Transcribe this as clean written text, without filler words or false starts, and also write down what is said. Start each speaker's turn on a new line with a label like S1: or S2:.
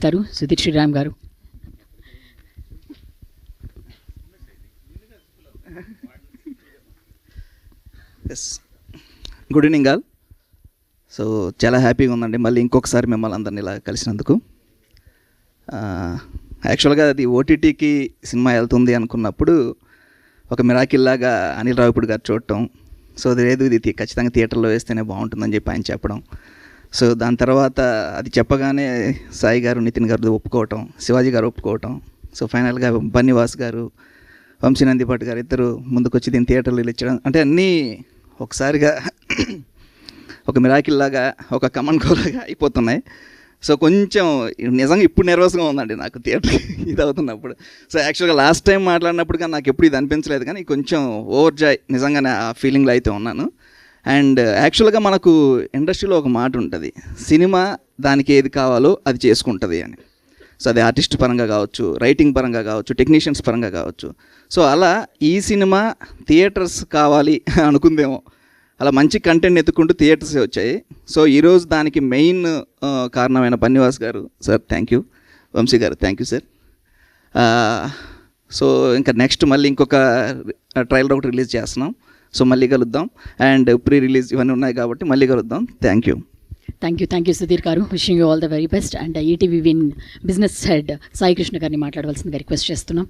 S1: చెప్తారు సుధీర్ శ్రీరామ్ గారు.
S2: Yes, good evening all. So చాలా హ్యాపీగా ఉందండి మళ్ళీ ఇంకొకసారి మిమ్మల్ని అందరినీ ఇలా కలిసినందుకు. యాక్చువల్గా అది ఓటీటీకి సినిమా వెళ్తుంది అనుకున్నప్పుడు ఒక మిరాకిల్ లాగా అనిల్ రావిపూడి గారు చూడటం, సో అది లేదు ఇది ఖచ్చితంగా థియేటర్లో వేస్తేనే బాగుంటుందని చెప్పి ఆయన చెప్పడం. సో దాని తర్వాత అది చెప్పగానే సాయి గారు నితిన్ గారు ఒప్పుకోవటం, శివాజీ గారు ఒప్పుకోవటం, సో ఫైనల్గా బన్నీవాస్ గారు, వంశీనందిపాటి గారు ఇద్దరు ముందుకొచ్చి దీన్ని థియేటర్లో ఇచ్చడం, అంటే అన్నీ ఒకసారిగా ఒక మిరాకిల్ లాగా ఒక కమన్ కోలాగా అయిపోతున్నాయి. సో కొంచెం నిజంగా ఇప్పుడు నర్వస్గా ఉందండి నాకు థియేటర్ ఇది అవుతున్నప్పుడు. సో యాక్చువల్గా లాస్ట్ టైం మాట్లాడినప్పుడు కానీ నాకు ఎప్పుడు ఇది అనిపించలేదు, కానీ కొంచెం ఓవర్ జాయ్ నిజంగానే ఆ ఫీలింగ్లో అయితే ఉన్నాను. అండ్ యాక్చువల్గా మనకు ఇండస్ట్రీలో ఒక మాట ఉంటుంది, సినిమా దానికి ఏది కావాలో అది చేసుకుంటుంది అని. సో అది ఆర్టిస్ట్ పరంగా కావచ్చు, రైటింగ్ పరంగా కావచ్చు, టెక్నీషియన్స్ పరంగా కావచ్చు. సో అలా ఈ సినిమా థియేటర్స్ కావాలి అనుకుందేమో, అలా మంచి కంటెంట్ ఎత్తుకుంటూ థియేటర్సే వచ్చాయి. సో ఈరోజు దానికి మెయిన్ కారణమైన బన్నీవాస్ గారు సార్ థ్యాంక్ యూ, వంశీ గారు థ్యాంక్ యూ సార్. సో ఇంకా నెక్స్ట్ మళ్ళీ ఇంకొక ట్రైలర్ ఒకటి రిలీజ్ చేస్తున్నాం. సో మళ్ళీ కలుద్దాం. అండ్ ప్రీ రిలీజ్ ఇవన్నీ ఉన్నాయి కాబట్టి మళ్ళీ కలుద్దాం. Thank you.
S1: Thank you Sudheer గారు. Wishing you all the very best. And ETV Win business head Sai Krishna గారిని మాట్లాడవలసిందిగా రిక్వెస్ట్ చేస్తున్నాం.